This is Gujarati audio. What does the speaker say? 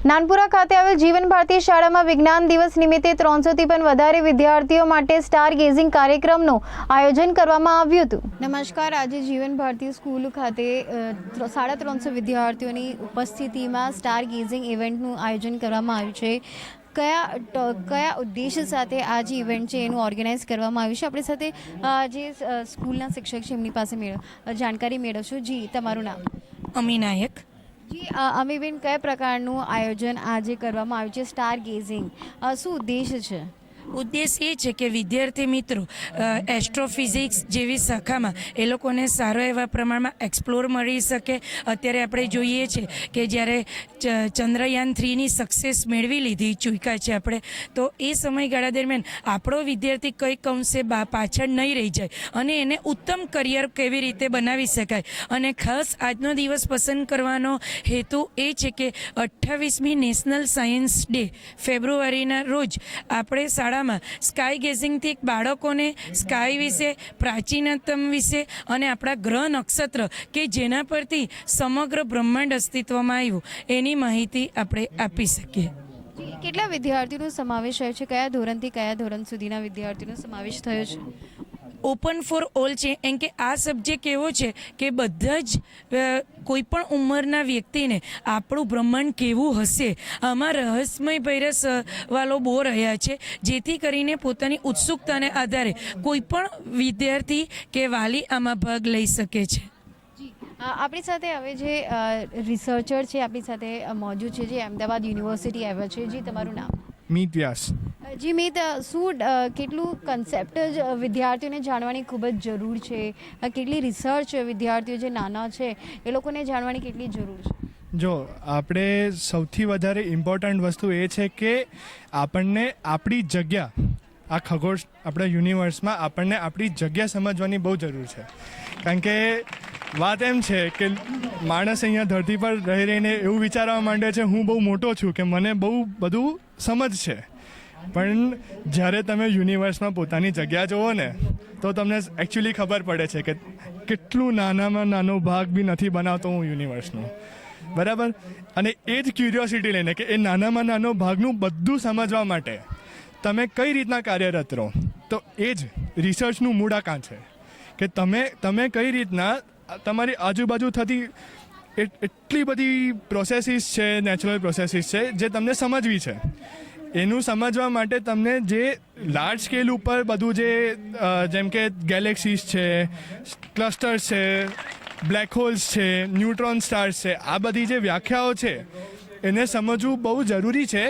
નાનપુરા ખાતે આવેલ જીવન ભારતી શાળામાં વિજ્ઞાન દિવસ નિમિત્તે 300 થી પણ વધારે વિદ્યાર્થીઓ માટે સ્ટાર ગેઝિંગ કાર્યક્રમનું આયોજન કરવામાં આવ્યું હતું। નમસ્કાર, આજે જીવન ભારતી સ્કૂલ ખાતે 350 વિદ્યાર્થીઓની ઉપસ્થિતિમાં સ્ટાર ગેઝિંગ ઇવેન્ટનું આયોજન કરવામાં આવ્યું છે। કયા ઉદ્દેશ્ય સાથે આ જે ઇવેન્ટ છે એનું ઓર્ગેનાઇઝ કરવામાં આવ્યું છે, આપણી સાથે જે સ્કૂલના શિક્ષક છે એમની પાસે જાણકારી મેળવશું। જી, તમારું નામ? અમી નાયક। જી, અમીબેન, કયા પ્રકારનું આયોજન આજે કરવામાં આવ્યું છે? સ્ટાર ગેઝિંગ શું ઉદ્દેશ છે? ઉદ્દેશ એ છે કે વિદ્યાર્થી મિત્રો એસ્ટ્રોફિઝિક્સ જેવી શાખામાં એ લોકોને સારો એવા પ્રમાણમાં એક્સપ્લોર મળી શકે। અત્યારે આપણે જોઈએ છે કે જ્યારે ચંદ્રયાન 3ની સક્સેસ મેળવી લીધી ચૂક્યા છે આપણે, તો એ સમયગાળા દરમિયાન આપણો વિદ્યાર્થી કંઈક અંશે પાછળ નહીં રહી જાય અને એને ઉત્તમ કરિયર કેવી રીતે બનાવી શકાય। અને ખાસ આજનો દિવસ પસંદ કરવાનો હેતુ એ છે કે 28મી નેશનલ સાયન્સ ડે ફેબ્રુઆરીના રોજ આપણે શાળા સ્કાય ગેઝિંગથી બાળકોને સ્કાય વિશે, પ્રાચીનતમ વિશે અને આપણા ગ્રહ નક્ષત્ર કે જેના પરથી સમગ્ર બ્રહ્માંડ અસ્તિત્વમાં આવ્યું એની માહિતી આપણે આપી શકીએ। કેટલા વિદ્યાર્થીઓનો સમાવેશ થયો છે? કયા ધોરણથી કયા ધોરણ સુધીના વિદ્યાર્થીઓનો સમાવેશ થયો છે? ઓપન ફોર ઓલ છે, એમ કે આ સબ્જેક્ટ એવો છે કે બધા જ કોઈ પણ ઉંમરના વ્યક્તિને આપણું બ્રહ્માંડ કેવું હશે આમાં રહસ્યમય ભર્યા સવાલો બહુ રહ્યા છે, જેથી કરીને પોતાની ઉત્સુકતાને આધારે કોઈ પણ વિદ્યાર્થી કે વાલી આમાં ભાગ લઈ શકે છે। આપણી સાથે હવે જે રિસર્ચર છે આપણી સાથે મોજૂદ છે, જે અમદાવાદ યુનિવર્સિટી આવ્યા છે। જી, તમારું નામ? મીત વ્યાસ। જી મીત, શું કેટલું કન્સેપ્ટ જ વિદ્યાર્થીઓને જાણવાની ખૂબ જ જરૂર છે? કેટલી રિસર્ચ વિદ્યાર્થીઓ જે નાના છે એ લોકોને જાણવાની કેટલી જરૂર છે? જો આપણે સૌથી વધારે ઇમ્પોર્ટન્ટ વસ્તુ એ છે કે આપણને આપણી જગ્યા, આ ખગોળ આપણા યુનિવર્સમાં આપણને આપણી જગ્યા સમજવાની બહુ જરૂર છે। કારણ કે વાત એમ છે કે માણસ અહીંયા ધરતી પર રહી રહીને એવું વિચારવા માંડે છે હું બહુ મોટો છું, કે મને બહુ બધું સમજ છે, પણ જ્યારે તમે યુનિવર્સમાં પોતાની જગ્યા જુઓ ને તો તમને એકચ્યુઅલી ખબર પડે છે કે કેટલું નાનામાં નાનો ભાગ બી નથી બનાવતો હું યુનિવર્સનો, બરાબર? અને એ જ ક્યુરિયોસિટી લઈને કે એ નાનામાં નાનો ભાગનું બધું સમજવા માટે તમે કઈ રીતના કાર્યરત રહો, તો એ જ રિસર્ચનું મૂળાંકન છે કે તમે કઈ રીતના તમારી આજુબાજુ થતી એટલી બધી પ્રોસેસીસ છે, નેચરલ પ્રોસેસીસ છે જે તમને સમજવી છે। એનું સમજવા માટે તમને જે લાર્જ સ્કેલ ઉપર બધું જે જેમ કે ગેલેક્સીસ છે, ક્લસ્ટર્સ છે, બ્લેક હોલ્સ છે, ન્યુટ્રોન સ્ટાર્સ છે, આ બધી જે વ્યાખ્યાઓ છે એને સમજવું બહુ જરૂરી છે।